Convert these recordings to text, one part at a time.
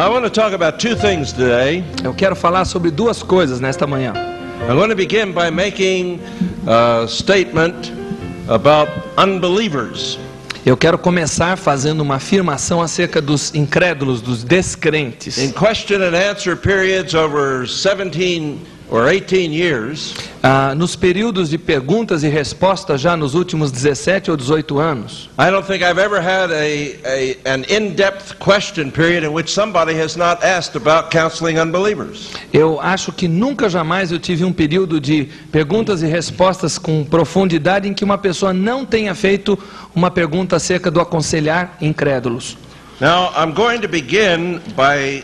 I want to talk about two things today. Eu quero falar sobre duas coisas nesta manhã. I'm going to begin by making a statement about unbelievers. Eu quero começar fazendo uma afirmação acerca dos incrédulos, dos descrentes. In question and answer periods over 17 or 18 years, Nos períodos de perguntas e respostas já nos últimos 17 ou 18 anos, I don't think I've ever had an in-depth question period in which somebody has not asked about counseling unbelievers. eu acho que nunca jamais eu tive um período de perguntas e respostas com profundidade em que uma pessoa não tenha feito uma pergunta acerca do aconselhar incrédulos. Now, I'm going to begin by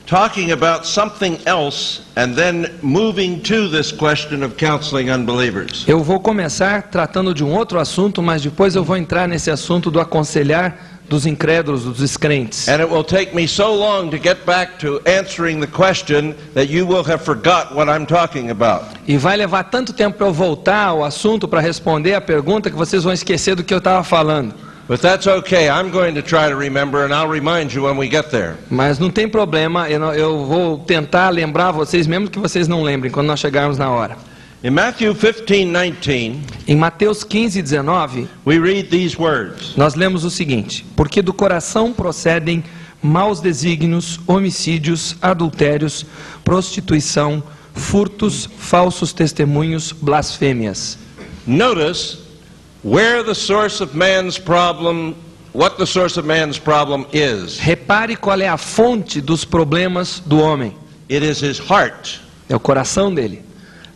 talking about something else and then moving to this question of counseling unbelievers. Eu vou começar tratando de um outro assunto, mas depois eu vou entrar nesse assunto do aconselhar dos incrédulos, dos descrentes. And it will take me so long to get back to answering the question that you will have forgot what I'm talking about. E vai levar tanto tempo para eu voltar ao assunto para responder a pergunta que vocês vão esquecer do que eu estava falando. But that's okay. I'm going to try to remember and I'll remind you when we get there. Mas não tem problema, eu vou tentar lembrar vocês, mesmo que vocês não lembrem, quando nós chegarmos na hora. In Matthew 15:19, Em Mateus 15:19, we read these words. nós lemos o seguinte: porque do coração procedem maus desígnios, homicídios, adultérios, prostituição, furtos, falsos testemunhos, blasfêmias. Notice where the source of man's problem, what the source of man's problem is. Repare qual é a fonte dos problemas do homem. It is his heart. É o coração dele.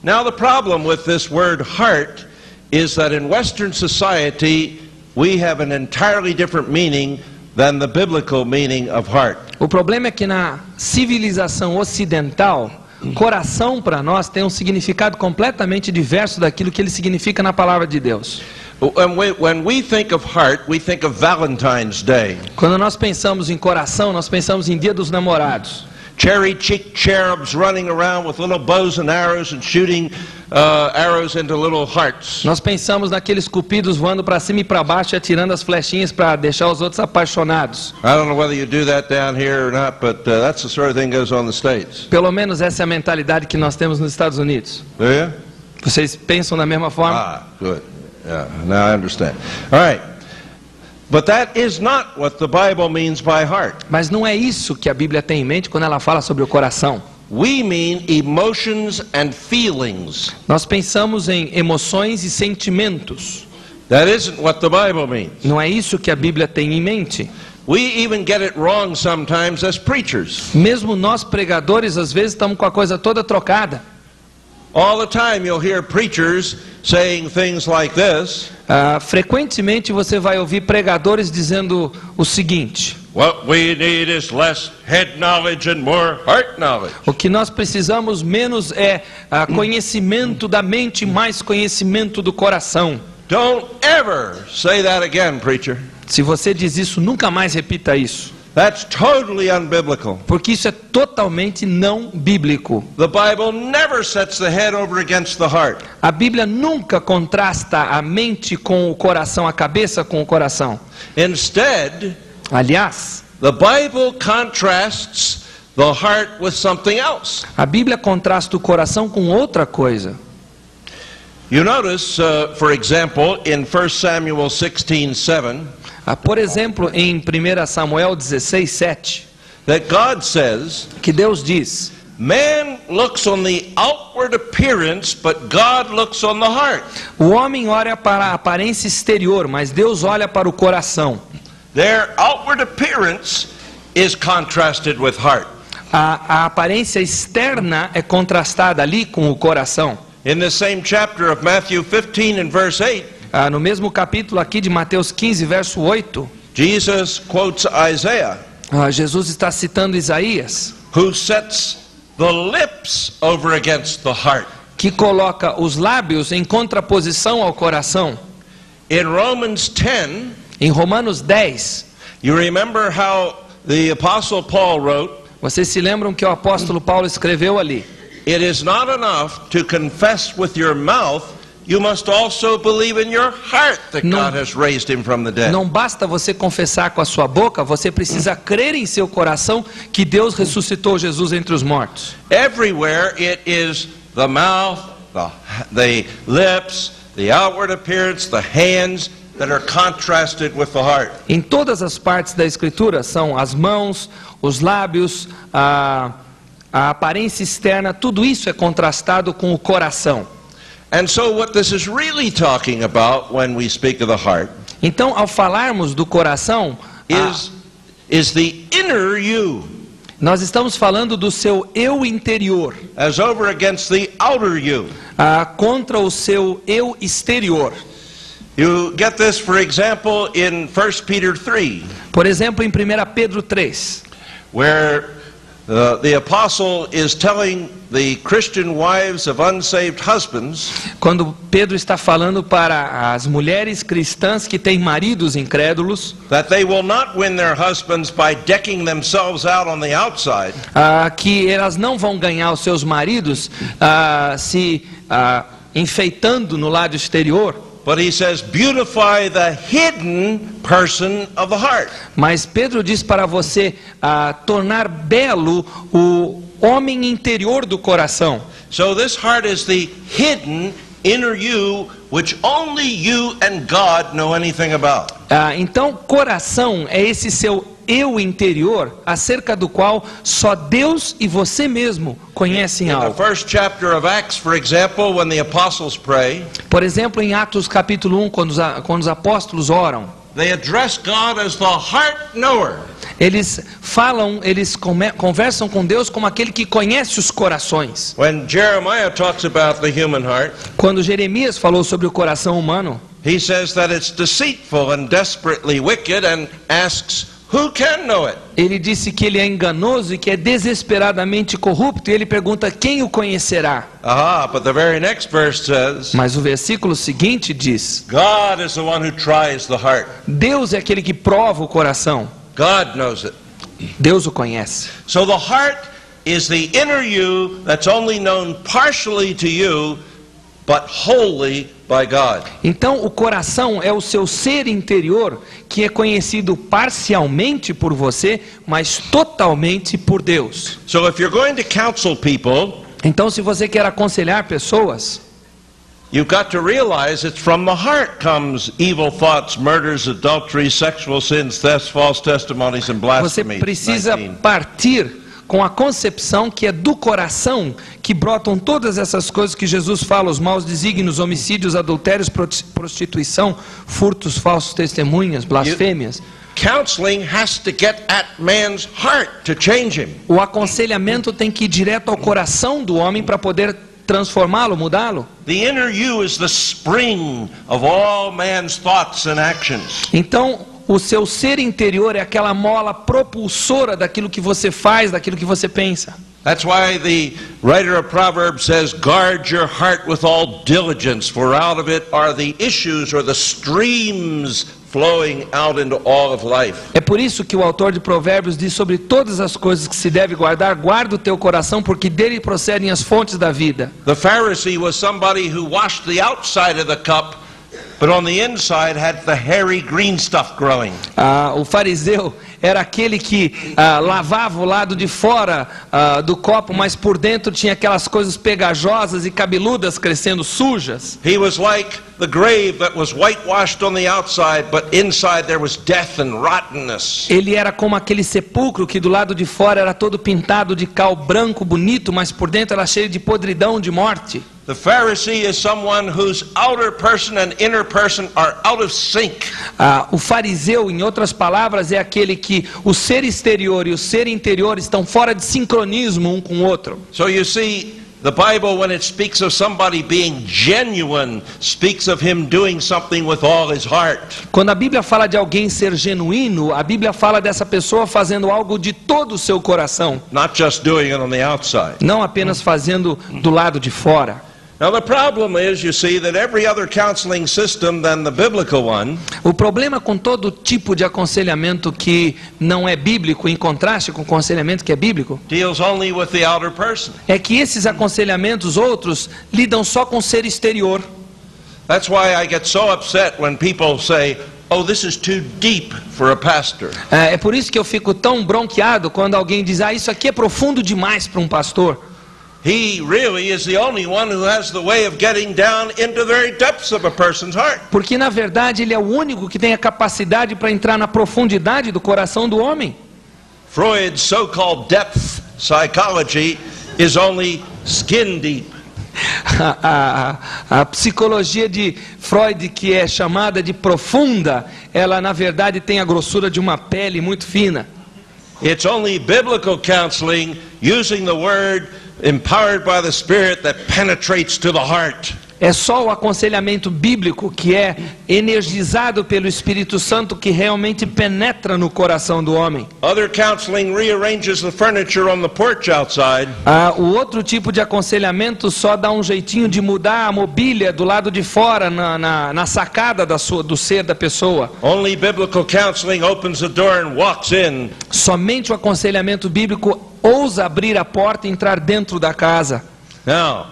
Now the problem with this word heart is that in Western society we have an entirely different meaning than the biblical meaning of heart. O problema é que na civilização ocidental, coração para nós tem um significado completamente diverso daquilo que ele significa na palavra de Deus. When we think of heart, we think of Valentine's Day. Quando nós pensamos em coração, nós pensamos em Dia dos Namorados. Cherry-cheeked cherubs running around with little bows and arrows and shooting arrows into little hearts. Nós pensamos naqueles cupidos voando para cima e para baixo e atirando as flechinhas para deixar os outros apaixonados. I don't know whether you do that down here or not, but that's the sort of thing that goes on in the States. Pelo menos essa é a mentalidade que nós temos nos Estados Unidos. Do you? Vocês pensam da mesma forma? Ah, good. Yeah, now I understand. All right. But that is not what the Bible means by heart. Mas não é isso que a Bíblia tem em mente quando ela fala sobre o coração. We mean emotions and feelings. Nós pensamos em emoções e sentimentos. That isn't what the Bible means. Não é isso que a Bíblia tem em mente. We even get it wrong sometimes as preachers. Mesmo nós pregadores às vezes estamos com a coisa toda trocada. All the time you'll hear preachers saying things like this. Frequentemente você vai ouvir pregadores dizendo o seguinte: What we need is less head knowledge and more heart knowledge. o que nós precisamos menos é conhecimento da mente, mais conhecimento do coração. Don't ever say that again, preacher. Se você diz isso, nunca mais repita isso. That's totally unbiblical. Porque isso é totalmente não bíblico. The Bible never sets the head over against the heart. A Bíblia nunca contrasta a mente com o coração, a cabeça com o coração. Instead, Aliás, the Bible contrasts the heart with something else. a Bíblia contrasta o coração com outra coisa. You notice, for example, in 1 Samuel 16:7, Por exemplo, em 1 Samuel 16:7, that God says, que Deus diz: man looks on the outward appearance, but God looks on the heart. o homem olha para a aparência exterior, mas Deus olha para o coração. Their outward appearance is contrasted with heart. A aparência externa é contrastada ali com o coração. In the same chapter of Matthew 15 and verse 8, No mesmo capítulo aqui de Mateus 15, verso 8, Jesus quotes Isaiah, Jesus está citando Isaías, who sets the lips over against the heart. que coloca os lábios em contraposição ao coração. In Romans 10, Em Romanos 10, you remember how the Apostle Paul wrote, vocês se lembram que o apóstolo Paulo escreveu ali: it is not enough to confess with your mouth you must also believe in your heart that God has raised him from the dead. Não basta você confessar com a sua boca, você precisa crer em seu coração que Deus ressuscitou Jesus entre os mortos. Everywhere it is the mouth, the lips, the outward appearance, the hands that are contrasted with the heart. Em todas as partes da Escritura são as mãos, os lábios, a aparência externa, tudo isso é contrastado com o coração. And so what this is really talking about when we speak of the heart Então, ao falarmos do coração, is the inner you nós estamos falando do seu eu interior, as over against the outer you. contra o seu eu exterior. You get this, for example, in 1 Peter 3, Por exemplo, em 1 Pedro 3, where the apostle is telling the Christian wives of unsaved husbands quando Pedro está falando para as mulheres cristãs que têm maridos incrédulos, that they will not win their husbands by decking themselves out on the outside, que elas não vão ganhar os seus maridos se enfeitando no lado exterior, but he says, beautify the hidden person of the heart. mas Pedro diz para você tornar belo o homem interior do coração. So this heart is the hidden inner you, which only you and God know anything about. Então, coração é esse seu eu interior, acerca do qual só Deus e você mesmo conhecem In the algo. first chapter of Acts, for example, when the apostles pray, Por exemplo, em Atos capítulo 1, quando os apóstolos oram, they address God as the heart knower. eles conversam com Deus como aquele que conhece os corações. When Jeremiah talks about the human heart, Quando Jeremias falou sobre o coração humano, he says that it's deceitful and desperately wicked and asks, who can know it? ele disse que ele é enganoso e que é desesperadamente corrupto, e ele pergunta quem o conhecerá. But the very next verse says, Mas o versículo seguinte diz: God is the one who tries the heart. Deus é aquele que prova o coração. God knows it. Deus o conhece. So the heart is the inner you that's only known partially to you, but wholly by God. Então o coração é o seu ser interior, que é conhecido parcialmente por você, mas totalmente por Deus. So if you're going to counsel people, Então, se você quer aconselhar pessoas, you've got to realize it's from the heart comes evil thoughts, murders, adulteries, sexual sins, thefts, false testimonies and você blasphemy. precisa 19. partir com a concepção que é do coração que brotam todas essas coisas que Jesus fala: os maus desígnios, homicídios, adultérios, prostituição, furtos, falsos testemunhas, blasfêmias. Counseling has to get at man's heart to change him. O aconselhamento tem que ir direto ao coração do homem para poder transformá-lo, mudá-lo. The inner you is the spring of all man's thoughts and actions. Então, o seu ser interior é aquela mola propulsora daquilo que você faz, daquilo que você pensa. That's why the writer of Proverbs says, guard your heart with all diligence, for out of it are the issues or the streams flowing out into all of life. É por isso que o autor de Provérbios diz sobre todas as coisas que se deve guardar: guarda o teu coração, porque dele procedem as fontes da vida. The Pharisee was somebody who washed the outside of the cup, but on the inside had the hairy green stuff growing. O fariseu era aquele que lavava o lado de fora do copo, mas por dentro tinha aquelas coisas pegajosas e cabeludas crescendo, sujas. He was like the grave that was whitewashed on the outside, but inside there was death and rottenness. Ele era como aquele sepulcro que do lado de fora era todo pintado de cal branco, bonito, mas por dentro era cheio de podridão, de morte. The Pharisee is someone whose outer person and inner person are out of sync. O fariseu, em outras palavras, é aquele que o ser exterior e o ser interior estão fora de sincronismo um com o outro. So you see, the Bible, when it speaks of somebody being genuine, speaks of him doing something with all his heart. Quando a Bíblia fala de alguém ser genuíno, a Bíblia fala dessa pessoa fazendo algo de todo o seu coração, Not just doing it on the outside. não apenas fazendo do lado de fora. Now the problem is, you see, that every other counseling system than the biblical one O problema com todo tipo de aconselhamento que não é bíblico, em contraste com o aconselhamento que é bíblico, deals only with the outer person. é que esses aconselhamentos outros lidam só com o ser exterior. That's why I get so upset when people say, "Oh, this is too deep for a pastor." É por isso que eu fico tão bronqueado quando alguém diz: ah, isso aqui é profundo demais para um pastor. He really is the only one who has the way of getting down into the very depths of a person's heart. Porque na verdade ele é o único que tem a capacidade para entrar na profundidade do coração do homem. Freud's so-called depth psychology is only skin deep. A psicologia de Freud, que é chamada de profunda, ela na verdade tem a grossura de uma pele muito fina. It's only biblical counseling using the word empowered by the Spirit that penetrates to the heart. É só o aconselhamento bíblico que é energizado pelo Espírito Santo que realmente penetra no coração do homem. Other counseling rearranges the furniture on the porch outside. O outro tipo de aconselhamento só dá um jeitinho de mudar a mobília do lado de fora, na sacada do ser da pessoa. Only biblical counseling opens the door and walks in. Somente o aconselhamento bíblico ousa abrir a porta e entrar dentro da casa. Now,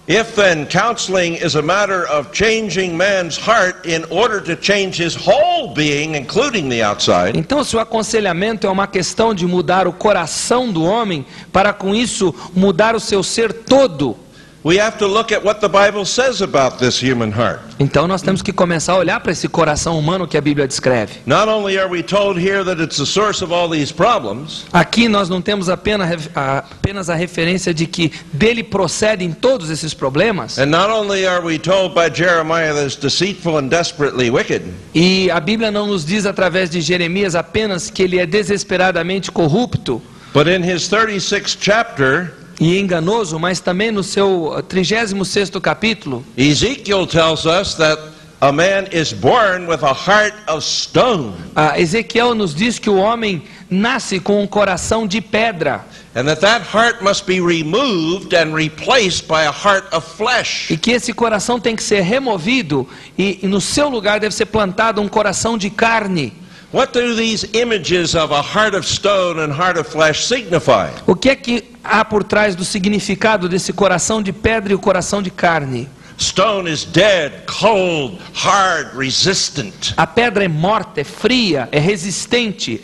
if then counseling is a matter of changing man's heart in order to change his whole being, including the outside, Então, se o aconselhamento é uma questão de mudar o coração do homem, para com isso mudar o seu ser todo, we have to look at what the Bible says about this human heart. então nós temos que começar a olhar para esse coração humano que a Bíblia descreve. Not only are we told here that it's the source of all these problems, Aqui nós não temos apenas a referência de que dele procedem todos esses problemas, and not only are we told by Jeremiah that it's deceitful and desperately wicked, e a Bíblia não nos diz através de Jeremias apenas que ele é desesperadamente corrupto but in his 36th chapter, e enganoso, mas também no seu 36º capítulo, Ezekiel tells us that a man is born with a heart of stone, Ezequiel nos diz que o homem nasce com um coração de pedra, and that heart must be removed and replaced by a heart of flesh. e que esse coração tem que ser removido e no seu lugar deve ser plantado um coração de carne. What do these images of a heart of stone and heart of flesh signify? O que é que há por trás do significado desse coração de pedra e o coração de carne? Stone is dead, cold, hard, resistant. A pedra é morta, é fria, é resistente,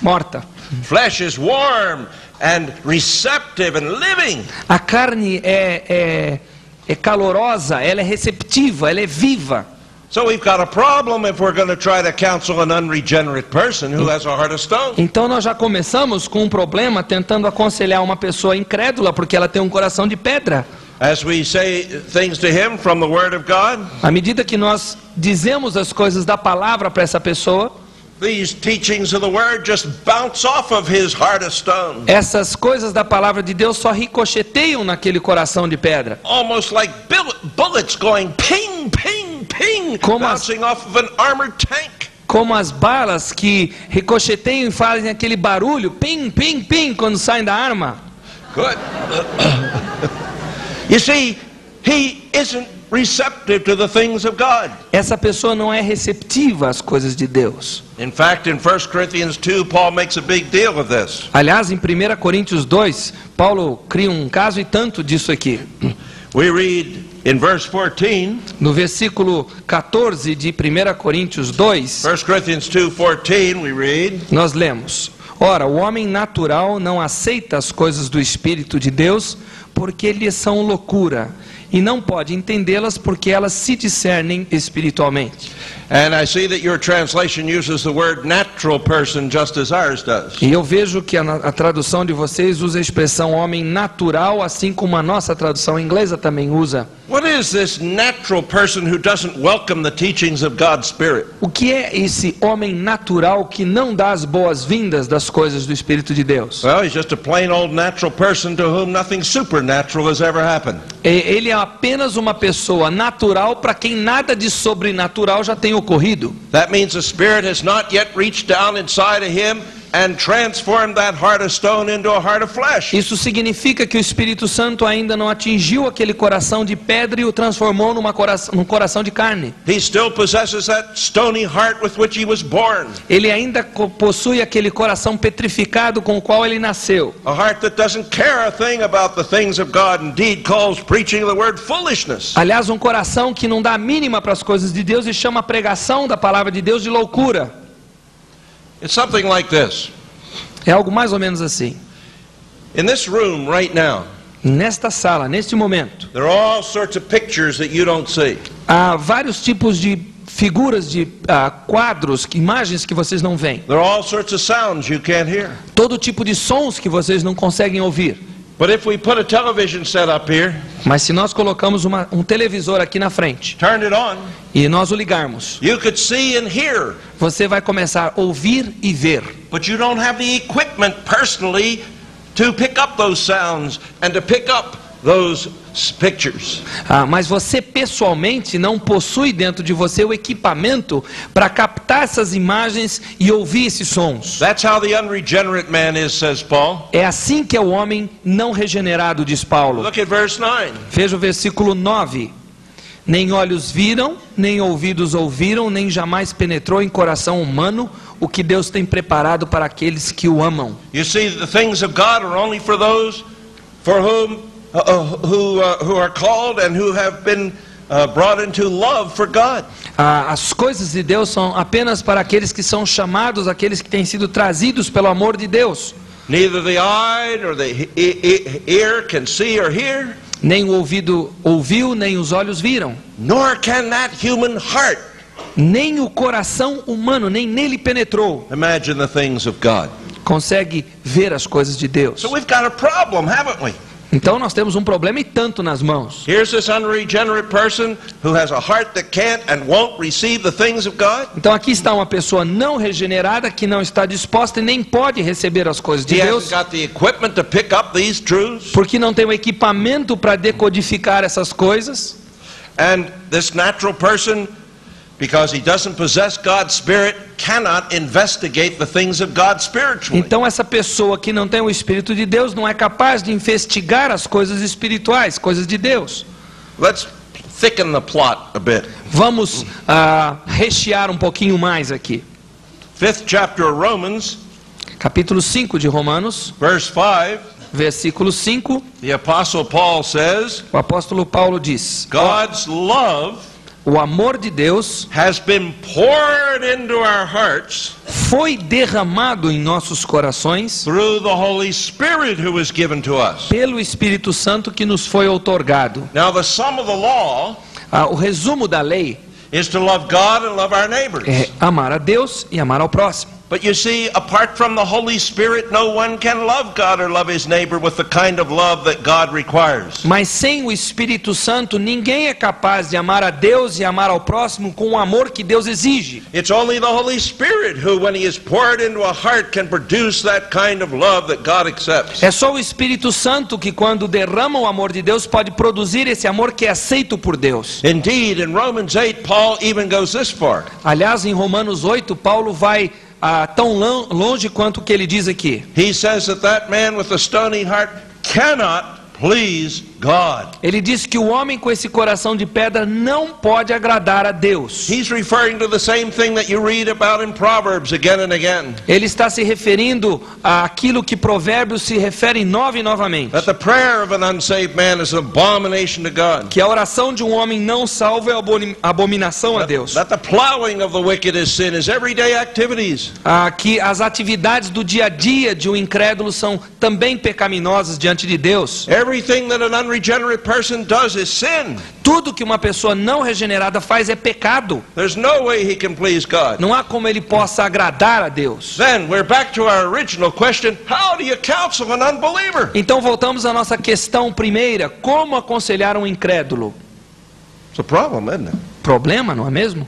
morta. Flesh is warm and receptive and living. A carne é calorosa, ela é receptiva, ela é viva. So we've got a problem if we're going to try to counsel an unregenerate person who has a heart of stone. Então nós já começamos com um problema tentando aconselhar uma pessoa incrédula porque ela tem um coração de pedra. As we say things to him from the Word of God, À medida que nós dizemos as coisas da palavra para essa pessoa, these teachings of the Word just bounce off of his heart of stone. essas coisas da palavra de Deus só ricocheteiam naquele coração de pedra. Almost like bullets going ping, ping, ping, Como as- bouncing off of an armored tank. Como as balas que ricocheteiam e fazem aquele barulho, pim, pim, pim, quando saem da arma. Good. You see, he isn't receptive to the things of God. Essa pessoa não é receptiva às coisas de Deus. In fact, in 1 Corinthians 2, Paul makes a big deal of this. Aliás, em 1 Coríntios 2, Paulo cria um caso e tanto disso aqui. We read in verse 14, No versículo 14 de 1 Coríntios 2, 1 Corinthians 2:14, we read, nós lemos: Ora, o homem natural não aceita as coisas do Espírito de Deus, porque lhes são loucura, e não pode entendê-las porque elas se discernem espiritualmente. and I see that your translation uses the word natural person just as ours does. E eu vejo que a tradução de vocês usa a expressão homem natural, assim como a nossa tradução inglesa também usa. What is this natural person who doesn't welcome the teachings of God's Spirit? O que é esse homem natural que não dá as boas-vindas das coisas do Espírito de Deus? Well, he's just a plain old natural person to whom nothing supernatural has ever happened. Ele é apenas uma pessoa natural para quem nada de sobrenatural já tem ocorrido. That means the Spirit has not yet reached down inside of him and transformed that heart of stone into a heart of flesh. Isso significa que o Espírito Santo ainda não atingiu aquele coração de pedra e o transformou num coração de carne. He still possesses that stony heart with which he was born. Ele ainda possui aquele coração petrificado com o qual ele nasceu. A heart that doesn't care a thing about the things of God, indeed calls preaching the word foolishness. Aliás, um coração que não dá a mínima para as coisas de Deus e chama a pregação da palavra de Deus de loucura. It's something like this. É algo mais ou menos assim. In this room right now, Nesta sala, neste momento, there are all sorts of pictures that you don't see. há vários tipos de figuras, de quadros, imagens que vocês não veem. There are all sorts of sounds you can't hear. Todo tipo de sons que vocês não conseguem ouvir. But if we put a television set up here, Mas se nós colocamos um televisor aqui na frente turn it on, e nós o ligarmos, you could see and hear, você vai começar a ouvir e ver. but you don't have the equipment personally to pick up those sounds and to pick up those pictures. Mas você pessoalmente não possui dentro de você o equipamento para captar essas imagens e ouvir esses sons. That's how the unregenerate man is, says Paul. É assim que é o homem não regenerado, diz Paulo. Look at verse 9. Veja o versículo 9. Nem olhos viram, nem ouvidos ouviram, nem jamais penetrou em coração humano o que Deus tem preparado para aqueles que o amam. You see, the things of God are only for those for whom who are called and who have been brought into love for God. As coisas de Deus são apenas para aqueles que são chamados, aqueles que têm sido trazidos pelo amor de Deus. Neither the eye nor the ear can see or hear, Nem o ouvido ouviu, nem os olhos viram, nor can that human heart nem o coração humano, nem nele penetrou, imagine the things of God. consegue ver as coisas de Deus. So we've got a problem, haven't we? Então nós temos um problema e tanto nas mãos. Here's this unregenerate person who has a heart that can't and won't receive the things of God. Então aqui está uma pessoa não regenerada que não está disposta e nem pode receber as coisas de He Deus, hasn't got the equipment to pick up these truths. porque não tem o equipamento para decodificar essas coisas. And this natural person, because he doesn't possess God's Spirit, cannot investigate the things of God spiritually. Então essa pessoa que não tem o Espírito de Deus não é capaz de investigar as coisas espirituais, coisas de Deus. Let's thicken the plot a bit. Vamos rechear um pouquinho mais aqui. 5th chapter of Romans, Capítulo 5 de Romanos, verse 5, versículo 5, the Apostle Paul says, o apóstolo Paulo diz: God's love o amor de Deus has been poured into our hearts foi derramado em nossos corações through the Holy Spirit who was given to us. pelo Espírito Santo que nos foi outorgado. Now the sum of the law O resumo da lei is to love God and love our neighbors. é amar a Deus e amar ao próximo. But you see, apart from the Holy Spirit, no one can love God or love his neighbor with the kind of love that God requires. Mas sem o Espírito Santo, ninguém é capaz de amar a Deus e amar ao próximo com o amor que Deus exige. It's only the Holy Spirit who, when he is poured into a heart, can produce that kind of love that God accepts. É só o Espírito Santo que, quando derrama o amor de Deus, pode produzir esse amor que é aceito por Deus. Indeed, in Romans 8, Paul even goes this far. Aliás, em Romanos 8, Paulo vai tão longe quanto o que ele diz aqui. He says that man with a stony heart cannot please God. Ele diz que o homem com esse coração de pedra não pode agradar a Deus. He's referring to the same thing that you read about in Proverbs again and again. Ele está se referindo àquilo que Provérbios se refere novamente. That the prayer of an unsaved man is an abomination to God. Que a oração de um homem não salvo é abominação a Deus. That the plowing of the wicked is sin, is everyday activities. Que as atividades do dia a dia de um incrédulo são também pecaminosas diante de Deus. Everything that an unregenerate person does is sin. Tudo que uma pessoa não regenerada faz é pecado. There's no way he can please God. Não há como ele possa agradar a Deus. Then we're back to our original question, how do you counsel an unbeliever? Então voltamos à nossa questão primeira, como aconselhar um incrédulo? It's a problem, isn't it? Problema, não é mesmo?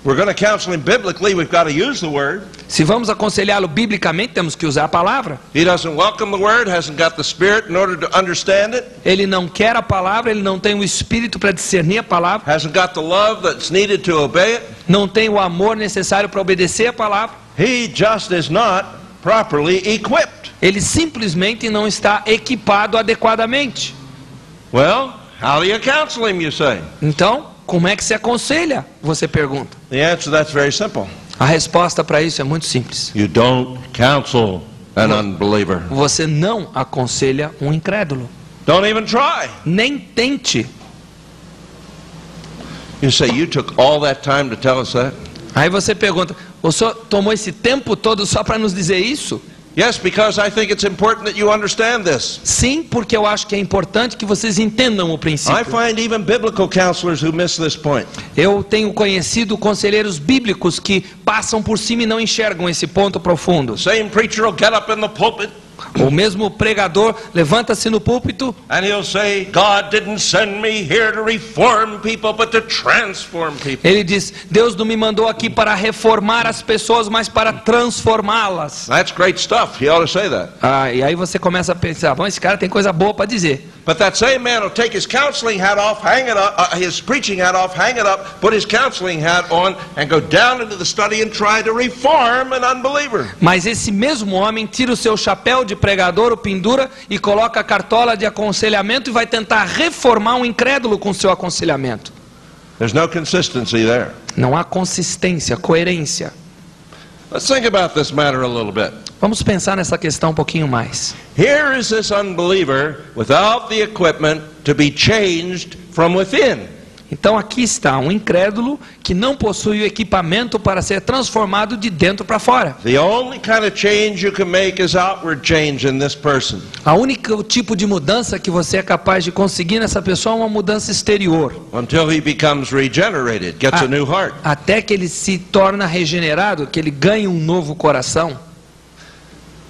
We're going to counsel him biblically, we've got to use the word. Se vamos aconselhá-lo biblicamente, temos que usar a palavra. He doesn't welcome the word, hasn't got the spirit in order to understand it. Ele não quer a palavra, ele não tem o espírito para discernir a palavra. Hasn't got the love that's needed to obey it. Não tem o amor necessário para obedecer a palavra. He just is not properly equipped. Ele simplesmente não está equipado adequadamente. Well, how do you counsel him, you say? Então, como é que se aconselha? Você pergunta. The answer to that's very simple. A resposta para isso é muito simples. You don't counsel an unbeliever. Você não aconselha um incrédulo. Don't even try. Nem tente. You say, you took all that time to tell us that? Aí você pergunta, o senhor tomou esse tempo todo só para nos dizer isso? Yes, because I think it's important that you understand this. Sim, porque eu acho que é importante que vocês entendam o I princípio. find even biblical counselors who miss this point. Eu tenho conhecido conselheiros bíblicos que passam por cima e não enxergam esse ponto profundo. The same preacher will get up in the pulpit O mesmo pregador levanta-se no púlpito and he'll say, God didn't send me here to reform people, but to transform people. ele diz, Deus não me mandou aqui para reformar as pessoas, mas para transformá-las. That's great stuff. He ought to say that. E aí você começa a pensar, bom, esse cara tem coisa boa para dizer. But that same man will take his counseling hat off, hang it up, his preaching hat off, hang it up, put his counseling hat on, and go down into the study and try to reform an unbeliever. Mas esse mesmo homem tira o seu chapéu de pregador, o pendura e coloca a cartola de aconselhamento e vai tentar reformar um incrédulo com seu aconselhamento. There's no consistency there. Não há consistência, coerência. Let's think about this matter a little bit. Vamos pensar nessa questão um pouquinho mais. Here is this unbeliever without the equipment to be changed from within. Então aqui está um incrédulo que não possui o equipamento para ser transformado de dentro para fora. The only kind of change you can make is outward change in this person. A única tipo de mudança que você é capaz de conseguir nessa pessoa é uma mudança exterior. Until he becomes regenerated, gets a new heart. Até que ele se torna regenerado, que ele ganhe um novo coração.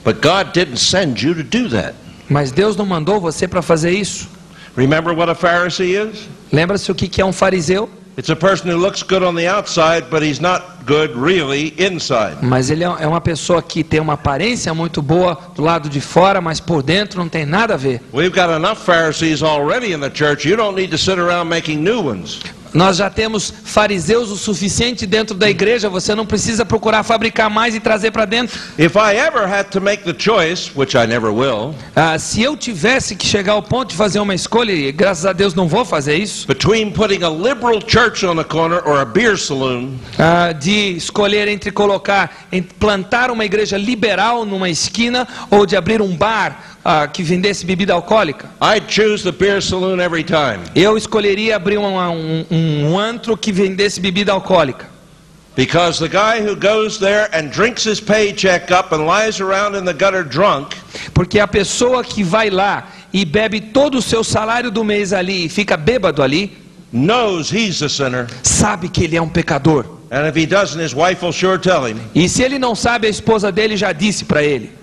But God didn't send you to do that. Mas Deus não mandou você para fazer isso. Remember what a Pharisee is? Lembra-se o que é um fariseu? It's a person who looks good on the outside, but he's not good really inside. Mas ele é uma pessoa que tem uma aparência muito boa do lado de fora, mas por dentro não tem nada a ver. We've got enough Pharisees already in the church. You don't need to sit around making new ones. Nós já temos fariseus o suficiente dentro da igreja, você não precisa procurar fabricar mais e trazer para dentro. If I ever had to make the choice, which I never will, Se eu tivesse que chegar ao ponto de fazer uma escolha, e graças a Deus não vou fazer isso, between putting a liberal church on the corner or a beer saloon, de escolher entre plantar uma igreja liberal numa esquina ou de abrir um bar que vendesse bebida alcoólica, I'd choose the beer saloon every time. eu escolheria abrir um antro que vendesse bebida alcoólica. Because the guy who goes there and drinks his paycheck up and lies around in the gutter drunk, Porque a pessoa que vai lá e bebe todo o seu salário do mês ali e fica bêbado ali, knows he's a sinner. sabe que ele é um pecador. And if he doesn't, his wife will sure tell him. E se ele não sabe, a esposa dele já disse para ele.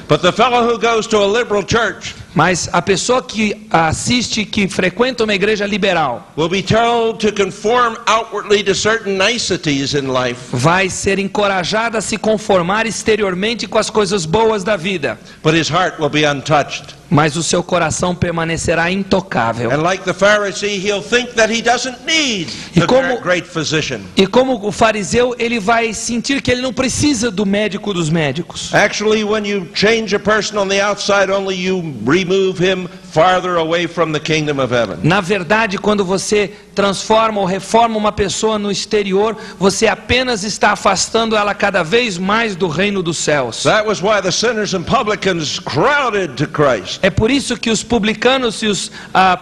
But the fellow who goes to a liberal church Mas a pessoa que assiste, que frequenta uma igreja liberal, will be told to conform outwardly to certain niceties in life, vai ser encorajada a se conformar exteriormente com as coisas boas da vida, but his heart will be untouched. mas o seu coração permanecerá intocável. And like the Pharisee, he'll think that he doesn't need E the como- great physician. E como o fariseu, ele vai sentir que ele não precisa do médico dos médicos. Actually, when you change a person on the outside, only you remove him farther away from the kingdom of heaven. Na verdade, quando você transforma ou reforma uma pessoa no exterior, você apenas está afastando ela cada vez mais do reino dos céus. That was why the sinners and publicans crowded to Christ, É por isso que os publicanos e os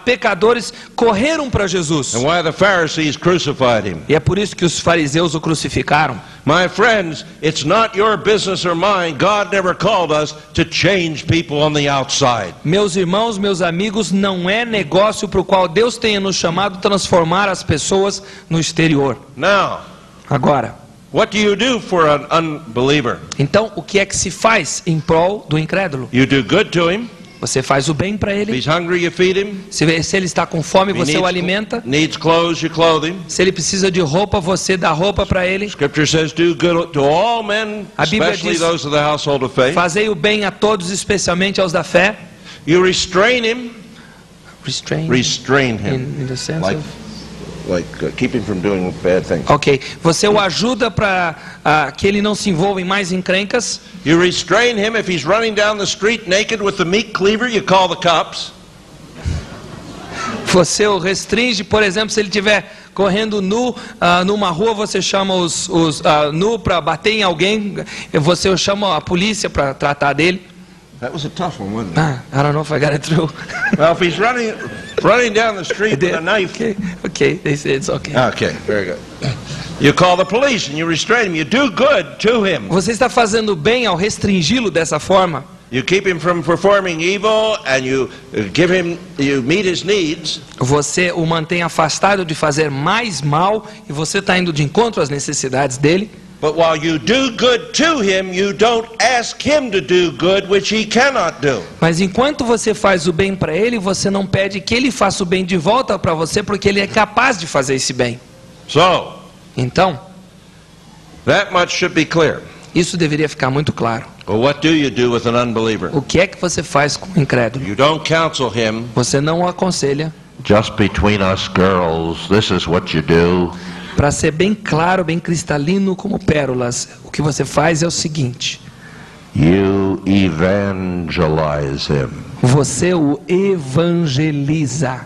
pecadores correram para Jesus. and why the Pharisees crucified him. E é por isso que os fariseus o crucificaram. My friends, it's not your business or mine. God never called us to change people on the outside. Meus irmãos, meus amigos, não é negócio para o qual Deus tenha nos chamado transformar as pessoas no exterior. Now, Agora, what do you do for an unbeliever? então o que é que se faz em prol do incrédulo? You do good to him. Você faz o bem para If ele. he's hungry, you feed him. Se ele está com fome, If he você o alimenta. needs clothes, you clothe him. Se ele precisa de roupa, você dá roupa para ele. Scripture says, do good to all men, A Bíblia especially diz- those of the household of faith. Fazei o bem a todos, especialmente aos da fé. You restrain him. Restrain Restrain him. in the sense Like of keep him from doing bad things. Ok. Você o ajuda para que ele não se envolva em mais encrencas. You restrain him if he's running down the street naked with the meat cleaver. You call the cops. Você o restringe, por exemplo, se ele estiver correndo nu numa rua, você chama os nu para bater em alguém, você chama a polícia para tratar dele. That was a tough one, wasn't it? I don't know if I got it through. Well, if he's running down the street with a knife. Okay, they say it's okay. Okay, very good. You call the police and you restrain him. You do good to him. Você está fazendo bem ao restringi-lo dessa forma. You keep him from performing evil and you meet his needs. Você o mantém afastado de fazer mais mal e você está indo de encontro às necessidades dele. But while you do good to him, you don't ask him to do good, which he cannot do. Mas enquanto você faz o bem para ele, você não pede que ele faça o bem de volta para você, porque ele é capaz de fazer esse bem. So, Então, that much should be clear. isso deveria ficar muito claro. Well, what do you do with an unbeliever? O que é que você faz com o incrédulo? You don't counsel him. Você não o aconselha. Just between us girls, this is what you do. Para ser bem claro, bem cristalino como pérolas, o que você faz é o seguinte: You evangelize him. você o evangeliza.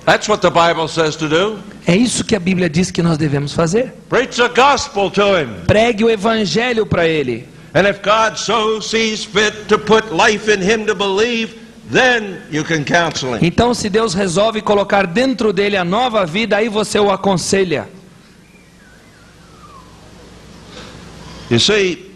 That's what the Bible says to do. É isso que a Bíblia diz que nós devemos fazer. Preach the gospel to him. Pregue o evangelho para ele. And if God so sees fit to put life in him to believe, then you can counsel him. Então, se Deus resolve colocar dentro dele a nova vida, aí você o aconselha. You see,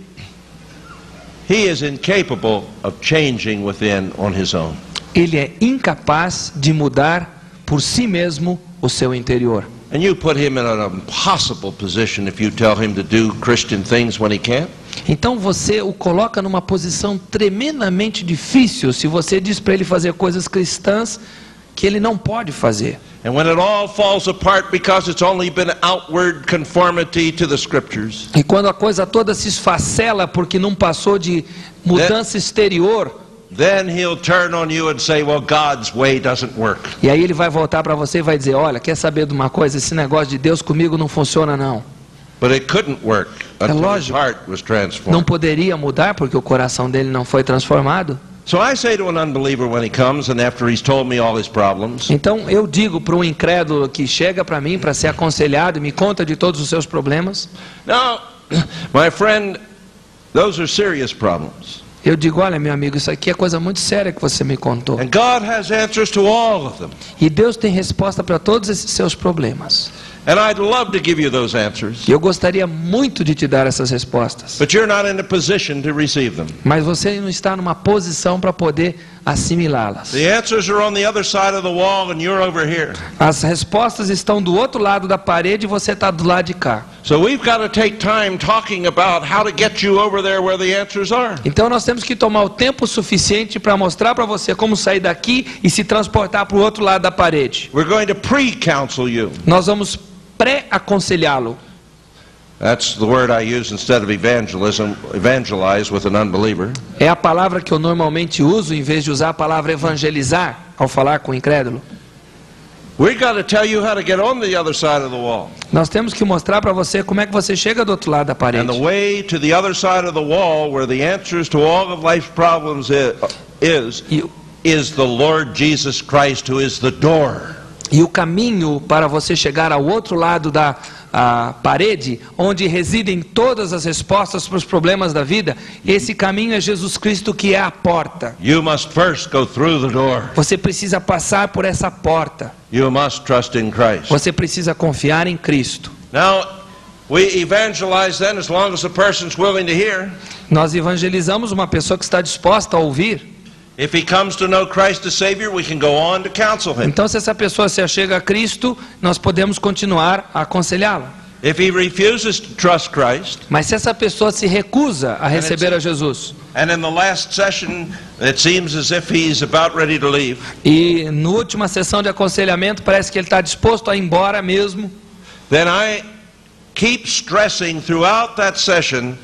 he is incapable of changing within on his own. Ele é incapaz de mudar por si mesmo o seu interior. And you put him in an impossible position if you tell him to do Christian things when he can't. Então você o coloca numa posição tremendamente difícil se você diz para ele fazer coisas cristãs que ele não pode fazer. And when it all falls apart because it's only been outward conformity to the scriptures. E quando a coisa toda se esfacela porque não passou de mudança exterior, Then he'll turn on you and say, well, God's way doesn't work. e aí ele vai voltar para você e vai dizer: olha, quer saber de uma coisa? Esse negócio de Deus comigo não funciona não. But it couldn't work until his lógico. heart was Não transformed. poderia mudar porque o coração dele não foi transformado. So I say to an unbeliever when he comes and after he's told me all his problems, Então eu digo para um incrédulo que chega para mim para ser aconselhado e me conta de todos os seus problemas, now, my friend, those are serious problems. eu digo: olha, meu amigo, isso aqui é coisa muito séria que você me contou. And God has answers to all of them. E Deus tem resposta para todos esses seus problemas. And I'd love to give you those answers. E eu gostaria muito de te dar essas respostas. But you're not in a position to receive them. Mas você não está numa posição para poder assimilá-las. The answers are on the other side of the wall and you're over here. As respostas estão do outro lado da parede e você está do lado de cá. So we've got to take time talking about how to get you over there where the answers are. Então nós temos que tomar o tempo suficiente para mostrar para você como sair daqui e se transportar para o outro lado da parede. We're going to pre-counsel you. Nós vamos pré-aconselhá-lo. That's the word I use instead of evangelize with an unbeliever. É a palavra que eu normalmente uso em vez de usar a palavra evangelizar ao falar com o incrédulo. We've got to tell you how to get on the other side of the wall. Nós temos que mostrar para você como é que você chega do outro lado da parede. And the way to the other side of the wall where the answers to all of life's problems is the Lord Jesus Christ, who is the door. E o caminho para você chegar ao outro lado da parede, onde residem todas as respostas para os problemas da vida, esse caminho é Jesus Cristo, que é a porta. You must first go through the door. Você precisa passar por essa porta. You must trust in Christ. Você precisa confiar em Cristo. Now, we evangelize then as long as the person's willing to hear. Nós evangelizamos uma pessoa que está disposta a ouvir. If he comes to know Christ as Savior, we can go on to counsel him. Então, se essa pessoa se achega a Cristo, nós podemos continuar a aconselhá-la. If he refuses to trust Christ, Mas se essa pessoa se recusa a receber a Jesus, and in the last session it seems as if he's about ready to leave, e na última sessão de aconselhamento parece que ele está disposto a ir embora mesmo, then I keep stressing throughout that session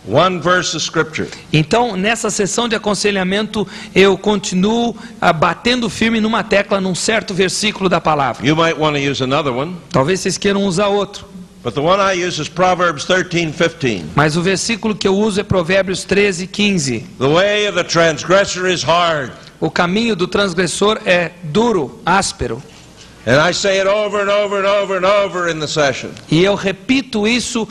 one verse of Scripture. Então, nessa sessão de aconselhamento, eu continuo batendo firme numa tecla num certo versículo da palavra. You might want to use another one, Talvez vocês queiram usar outro, but the one I use is Proverbs 13:15. mas o versículo que eu uso é Provérbios 13:15. The way of the transgressor is hard. O caminho do transgressor é duro, áspero. And I say it over and over and over and over in the session. E eu repito isso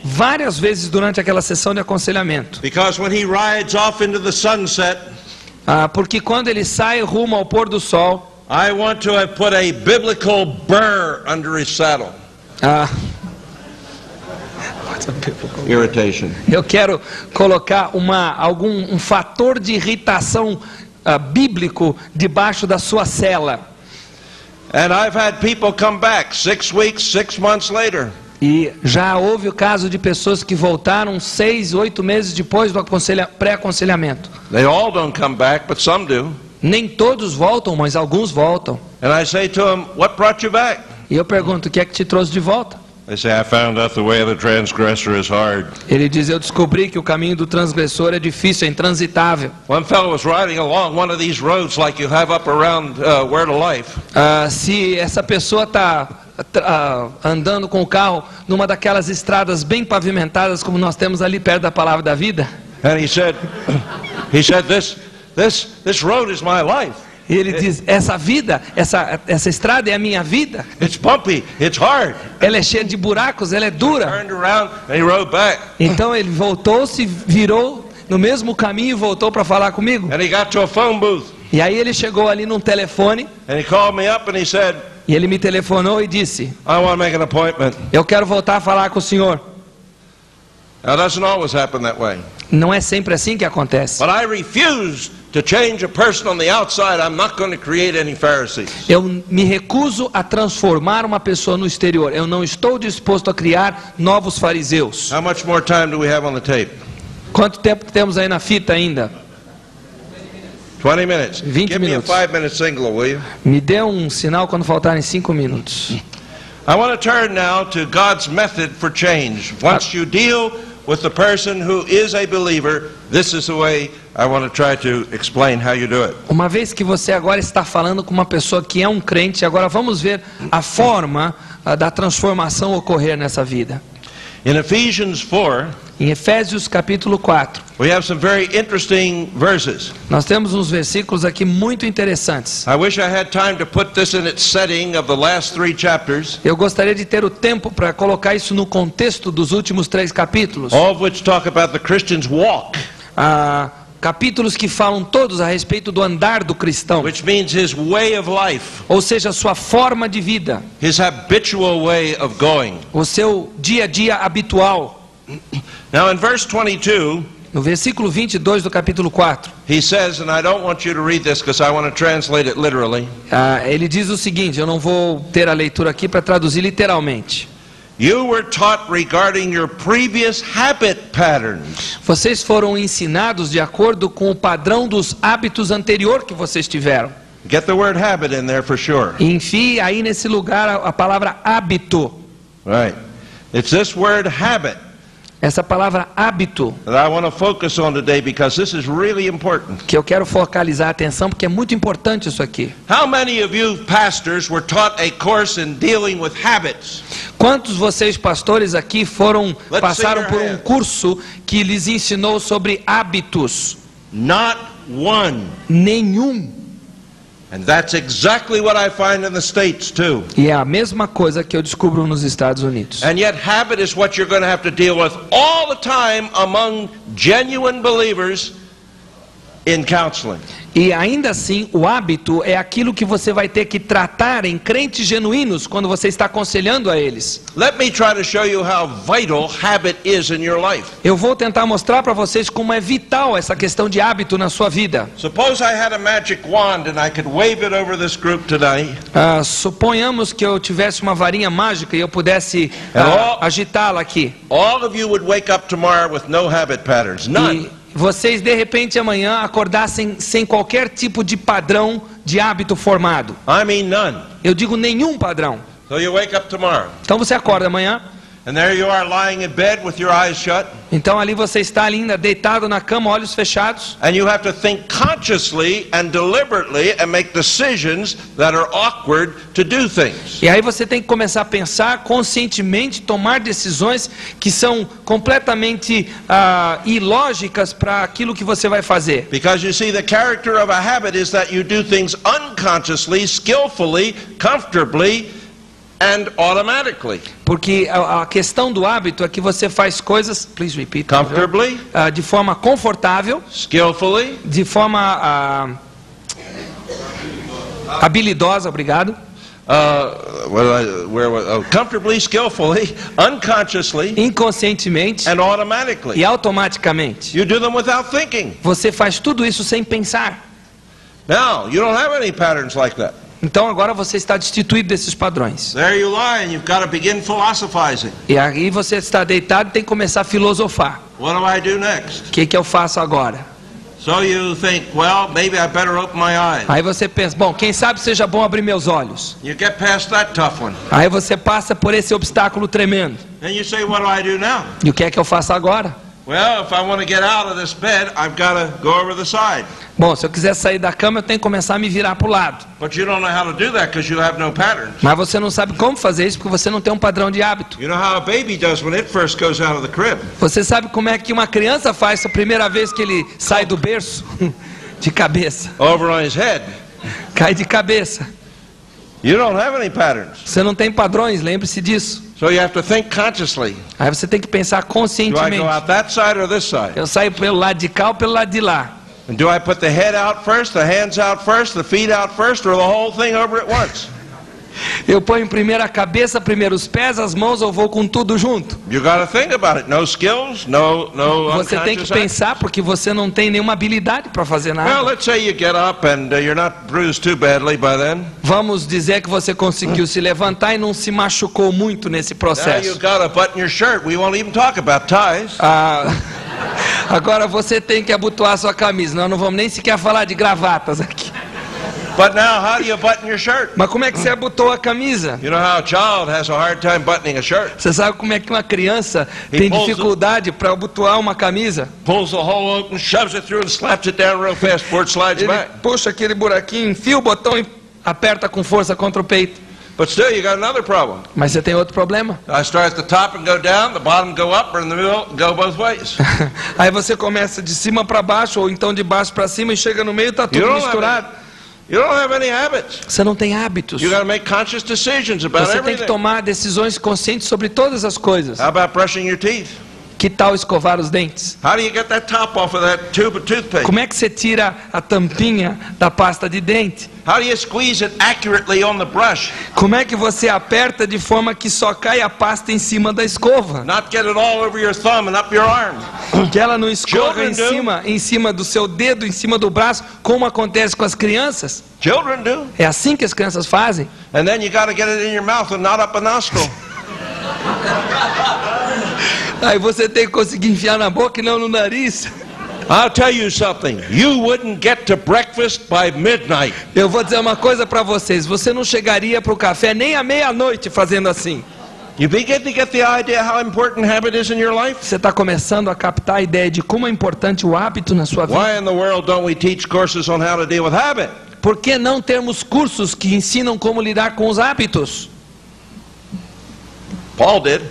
várias vezes durante aquela sessão de aconselhamento. Because when he rides off into the sunset, Porque quando ele sai rumo ao pôr do sol, I want to have put a biblical burr under his saddle. Irritation. eu quero colocar um fator de irritação bíblico debaixo da sua sela. And I've had people come back 6 weeks, 6 months later. E já houve o caso de pessoas que voltaram 6, 8 meses depois do pré-aconselhamento. They all don't come back, but some do. Nem todos voltam, mas alguns voltam. And I say to them, what brought you back? E eu pergunto, o que é que te trouxe de volta? They say, I found out the way of the transgressor is hard. Ele diz, eu descobri que o caminho do transgressor é difícil, é intransitável. One fellow was riding along one of these roads like you have up around Where to Life. Se essa pessoa está andando com o carro numa daquelas estradas bem pavimentadas como nós temos ali perto da Palavra da Vida, And he said, this road is my life. e ele diz, essa estrada é a minha vida. It's bumpy, it's hard. Ela é cheia de buracos, ela é dura. Turned around and he rode back. Então ele voltou, se virou no mesmo caminho e voltou para falar comigo. And he got to a phone booth. E aí ele chegou ali num telefone And he called me up and he said, e ele me telefonou e disse, I want to make an appointment. eu quero voltar a falar com o senhor. Now, it doesn't always happen that way. Não é sempre assim que acontece. But I refuse to change a person on the outside. I'm not going to create any Pharisees. Eu me recuso a transformar uma pessoa no exterior. Eu não estou disposto a criar novos fariseus. How much more time do we have on the tape? Quanto tempo temos aí na fita ainda? 20 minutes. 20 Give me a minutos. 5-minute single, will you? Me dê um sinal quando faltarem 5 minutos. I want to turn now to God's method for change. Once you deal with the person who is a believer, this is the way I want to try to explain how you do it. Uma vez que você agora está falando com uma pessoa que é um crente, agora vamos ver a forma da transformação ocorrer nessa vida. In Ephesians 4, Em Efésios capítulo 4, we have some very interesting verses. nós temos uns versículos aqui muito interessantes. I wish I had time to put this in its setting of the last 3 chapters, Eu gostaria de ter o tempo para colocar isso no contexto dos últimos 3 capítulos. all of which talk about the Christian's walk, Capítulos que falam todos a respeito do andar do cristão, which means his way of life, ou seja, a sua forma de vida, his habitual way of going. o seu dia a dia habitual. Now in verse 22, No versículo 22 do capítulo 4, he says, and I don't want you to read this because I want to translate it literally. ele diz o seguinte, eu não vou ter a leitura aqui para traduzir literalmente. You were taught regarding your previous habit patterns. Vocês foram ensinados de acordo com o padrão dos hábitos anterior que vocês tiveram. Get the word habit in there for sure. E enfie aí nesse lugar a palavra hábito. Right. It's this word habit Essa palavra hábito that I want to focus on today because this is really important. que eu quero focalizar a atenção porque é muito importante isso aqui. How many of you pastors were taught a course in dealing with habits? Quantos vocês pastores aqui passaram see por your um hand. curso que lhes ensinou sobre hábitos? Not one. Nenhum. And that's exactly what I find in the States too. E é a mesma coisa que eu descubro nos Estados Unidos. And yet habit is what you're going to have to deal with all the time among genuine believers in counseling. E ainda assim, o hábito é aquilo que você vai ter que tratar em crentes genuínos quando você está aconselhando a eles. Let me try to show you how vital habit is in your life. Eu vou tentar mostrar para vocês como é vital essa questão de hábito na sua vida. Suppose I had a magic wand and I could wave it over this group today. Suponhamos que eu tivesse uma varinha mágica e eu pudesse agitá-la aqui. All of you would wake up tomorrow with no habit patterns. None. E vocês de repente amanhã acordassem sem qualquer tipo de padrão de hábito formado. I mean none. Eu digo nenhum padrão. So you wake up tomorrow Então você acorda amanhã And there you are lying in bed with your eyes shut. Então ali você está ainda deitado na cama, olhos fechados. And you have to think consciously and deliberately and make decisions that are awkward to do things. E aí você tem que começar a pensar conscientemente, tomar decisões que são completamente ilógicas para aquilo que você vai fazer. Because you see, the character of a habit is that you do things unconsciously, skillfully, comfortably, and automatically. Porque a questão do hábito é que você faz coisas, please repeat, Comfortably, de forma confortável, skillfully, de forma habilidosa, obrigado. Comfortably, skillfully, unconsciously, Inconscientemente and automatically. e automaticamente. You do them without thinking. Você faz tudo isso sem pensar. Now, you don't have any patterns like that. Então agora você está destituído desses padrões. There you lie, and you've got to begin philosophizing. E aí você está deitado e tem que começar a filosofar. What do I do next? O que eu faço agora? So you think, well, maybe I better open my eyes. Aí você pensa, bom, quem sabe seja bom abrir meus olhos. You get past that tough one. Aí você passa por esse obstáculo tremendo. Then you say, what do I do now? E o que é que eu faço agora? Well, if I want to get out of this bed, I've got to go over the side. Bom, se eu quiser sair da cama, eu tenho que começar a me virar para o lado. But you don't know how to do that because you have no patterns. Mas você não sabe como fazer isso porque você não tem um padrão de hábito. You know how a baby does when it first goes out of the crib. Você sabe como é que uma criança faz a primeira vez que ele sai do berço? De cabeça. Over on his head. Cai de cabeça. You don't have any patterns. Você não tem padrões, lembre-se disso. So you have to think consciously. Aí você tem que pensar Do I conscientemente. go out that side or this side? Eu saio pelo lado de cá ou pelo lado de lá? And do I put the head out first, the hands out first, the feet out first, or the whole thing over at once? Eu ponho primeiro a cabeça, primeiro os pés, as mãos, ou vou com tudo junto? You got to think about it. No skills, no Você tem que unconscious act. pensar porque você não tem nenhuma habilidade para fazer Well, nada. let's say you get up and you're not bruised too badly by then. Vamos dizer que você conseguiu se levantar e não se machucou muito nesse Now processo. you've got to button your shirt. We won't even talk about ties. Agora você tem que abotoar sua camisa. Nós não vamos nem sequer falar de gravatas aqui. But now, how do you button your shirt? Mas como é que você abotoa a camisa? You know how a child has a hard time buttoning a shirt. Você sabe como é que uma criança tem dificuldade para abotoar uma camisa? Pulls the hole open, shoves it through, and slaps it down real fast before it slides Ele back. puxa aquele buraquinho, enfia o botão e aperta com força contra o peito. But still, you got another problem. Mas você tem outro problema. I start at the top and go down, the bottom go up, or in the middle, go both ways. Aí você começa de cima para baixo ou então de baixo para cima e chega no meio e está You tudo don't misturado. have any habits. Você não tem hábitos. You got to make conscious decisions about Você tem que everything. tomar decisões conscientes sobre todas as coisas. How about brushing your teeth? Que tal escovar os dentes? How do you get that top off of that tube of toothpaste? Como é que você tira a tampinha da pasta de dente? How do you squeeze it accurately on the brush? Como é que você aperta de forma que só cai a pasta em cima da escova? Not get it all over your thumb and up your arm. Que ela não escorra Children em cima do seu dedo, em cima do braço, como acontece com as crianças. Children do. É assim que as crianças fazem. And then you got to get it in your mouth and not up a nostril. Aí você tem que conseguir enfiar na boca e não no nariz. I'll tell you something. You wouldn't get to breakfast by midnight. Eu vou dizer uma coisa para vocês. Você não chegaria para o café nem à meia-noite fazendo assim. You begin to get the idea how important habit is in your life? Você está começando a captar a ideia de como é importante o hábito na sua vida. Why in the world don't we teach courses on how to deal with habit? Por que não termos cursos que ensinam como lidar com os hábitos? Paul did.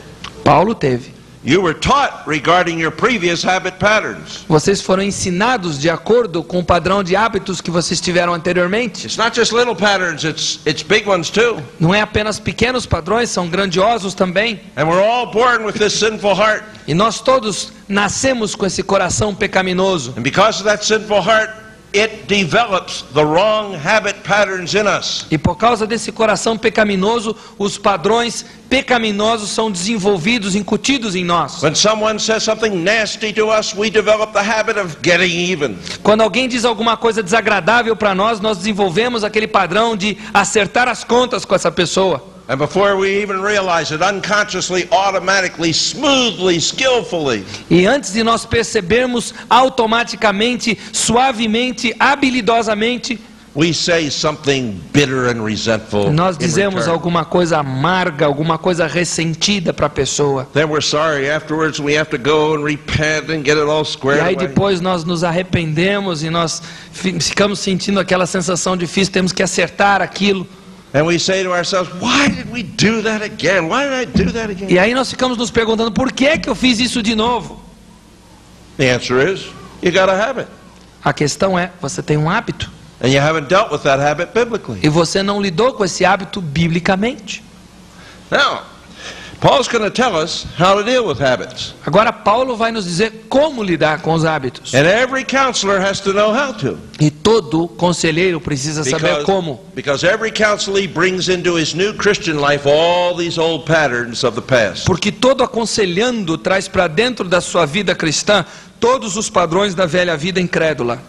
Paulo teve. You were taught regarding your previous habit patterns. Vocês foram ensinados de acordo com o padrão de hábitos que vocês tiveram anteriormente. It's not just little patterns, it's big ones too. Não é apenas pequenos padrões, são grandiosos também. And we're all born with this sinful heart. E nós todos nascemos com esse coração pecaminoso. And because of that sinful heart, it develops the wrong habit patterns in us. E por causa desse coração pecaminoso, os padrões pecaminosos são desenvolvidos, incutidos em nós. When someone says something nasty to us, we develop the habit of getting even. Quando alguém diz alguma coisa desagradável para nós, nós desenvolvemos aquele padrão de acertar as contas com essa pessoa. And before we even realize it, unconsciously, automatically, smoothly, skillfully, E antes de nós percebermos, automaticamente, suavemente, habilidosamente, we say something bitter and resentful. Nós in dizemos return. alguma coisa amarga, alguma coisa ressentida para a pessoa. Then we're sorry afterwards, and we have to go and repent and get it all E squared aí away. depois nós nos arrependemos e nós ficamos sentindo aquela sensação difícil, temos que acertar aquilo. And we say to ourselves, why did we do that again? Why did I do that again? E aí nós ficamos nos perguntando, por que que eu fiz isso de novo? The answer is, you got a habit. A questão é, você tem um hábito And you haven't dealt with that habit biblically. e você não lidou com esse hábito biblicamente. Now, Paul's going to tell us how to deal with habits. Agora Paulo vai nos dizer como lidar com os hábitos. And every counselor has to know how to. E todo conselheiro precisa saber como. Because every counselee brings into his new Christian life all these old patterns of the past. Porque todo aconselhando traz para dentro da sua vida cristã todos os padrões da velha vida incrédula.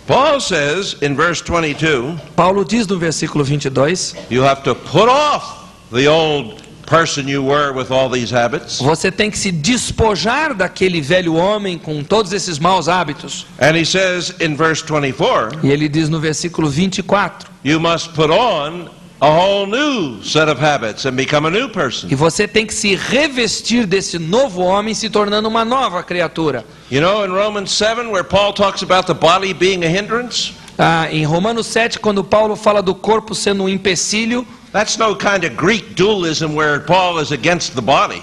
Paul says in verse 22, Paulo diz no versículo 22, you have to put off the old person you were with all these habits. você tem que se despojar daquele velho homem com todos esses maus hábitos. And he says in verse 24, E ele diz no versículo 24, you must put on a whole new set of habits and become a new person. e você tem que se revestir desse novo homem se tornando uma nova criatura. You know, in Romans 7, where Paul talks about the body being a hindrance, Em Romanos 7, quando Paulo fala do corpo sendo um empecilho, that's no kind of Greek dualism where Paul is against the body.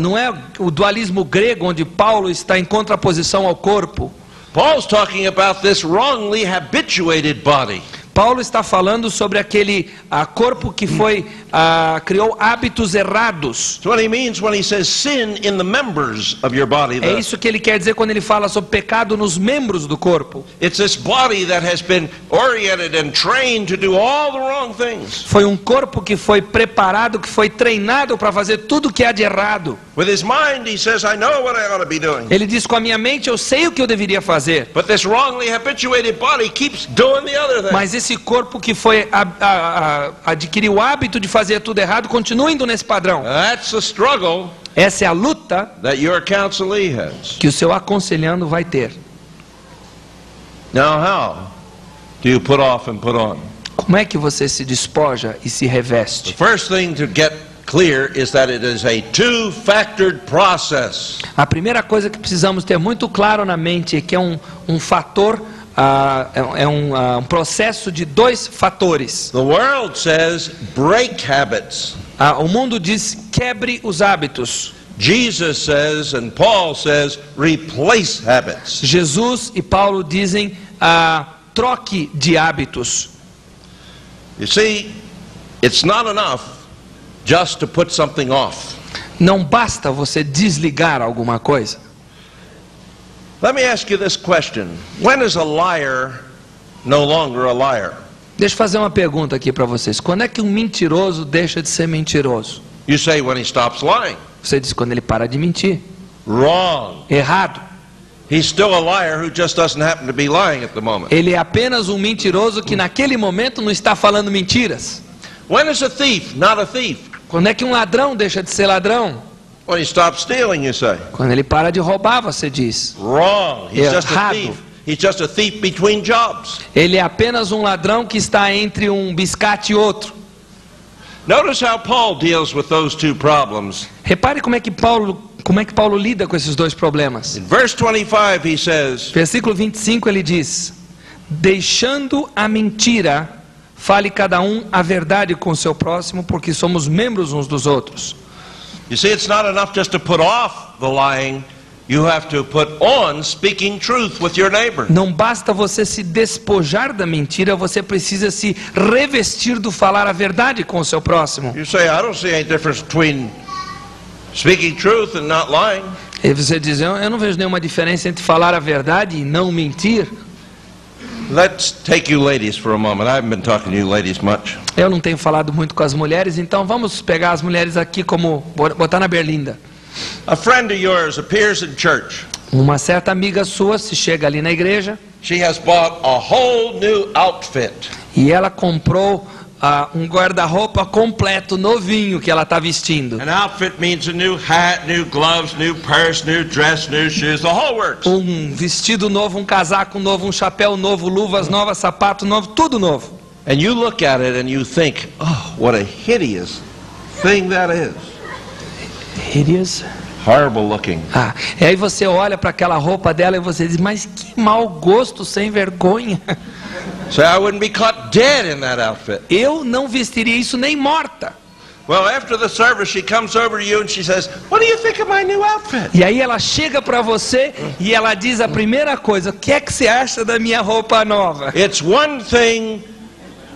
não é o dualismo grego onde Paulo está em contraposição ao corpo. Paul's talking about this wrongly habituated body. Paulo está falando sobre aquele corpo que criou hábitos errados. That's what he means when he says sin in the members of your body. É isso que ele quer dizer quando ele fala sobre pecado nos membros do corpo. It's this body that has been oriented and trained to do all the wrong things. Foi um corpo que foi preparado, que foi treinado para fazer tudo o que há de errado. With his mind, he says, I know what I ought to be doing. Ele diz, com a minha mente eu sei o que eu deveria fazer. But this wrongly habituated body keeps doing the other thing. Mas esse corpo que adquiriu o hábito de fazer tudo errado, continua indo nesse padrão. That's the struggle Essa é a luta that your counselee has. que o seu aconselhando vai ter. Now how do you put off and put on? Como é que você se despoja e se The reveste? first thing to get clear is that it is a two-factored process. A primeira coisa que precisamos ter muito claro na mente é que é um fator, um processo de dois fatores. The world says break habits. O mundo diz quebre os hábitos. Jesus says and Paul says replace habits. Jesus e Paulo dizem troque de hábitos. You see, it's not enough just to put something off. Não basta você desligar alguma coisa. Let me ask you this question. When is a liar no longer a liar? Deixa eu fazer uma pergunta aqui para vocês. Quando é que um mentiroso deixa de ser mentiroso? You say when he stops lying. Você diz quando ele para de mentir. Wrong. Errado. He's still a liar who just doesn't happen to be lying at the moment. Ele é apenas um mentiroso que naquele momento não está falando mentiras. When is a thief not a thief? Quando é que um ladrão deixa de ser ladrão? When he stops stealing, you say. Quando ele para de roubar, você diz. Wrong. He's just a Errado. thief. He's just a thief between jobs. Ele é apenas um ladrão que está entre um biscate e outro. Notice how Paul deals with those two problems. Repare como é que Paulo lida com esses dois problemas. In verse 25 he says, Versículo 25 ele diz: deixando a mentira, fale cada um a verdade com o seu próximo, porque somos membros uns dos outros. you see, it's not enough just to put off the lying. You have to put on speaking truth with your neighbor. Não basta você se despojar da mentira, você precisa se revestir do falar a verdade com o seu próximo. You say, I don't see any difference between speaking truth and not lying. E você diz, eu não vejo nenhuma diferença entre falar a verdade e não mentir. Let's take you ladies for a moment. I haven't been talking to you ladies much. Eu não tenho falado muito com as mulheres, então vamos pegar as mulheres aqui como botar na berlinda. A friend of yours appears in church. Uma certa amiga sua se chega ali na igreja She has bought a whole new outfit. e ela comprou um guarda-roupa completo, novinho, que ela está vestindo. An outfit means a new hat, new gloves, new purse, new dress, new shoes, the whole works. Um vestido novo, um casaco novo, um chapéu novo, luvas novas, sapato novo, tudo novo. and you look at it and you think, oh, what a hideous thing that is. Hideous. Horrible looking. E aí você olha para aquela roupa dela e você diz, mas que mau gosto, sem vergonha. So I wouldn't be caught dead in that outfit. Eu não vestiria isso nem morta. Well, after the service, she comes over to you and she says, what do you think of my new outfit? E aí ela chega para você e ela diz a primeira coisa, o que é que você acha da minha roupa nova? It's one thing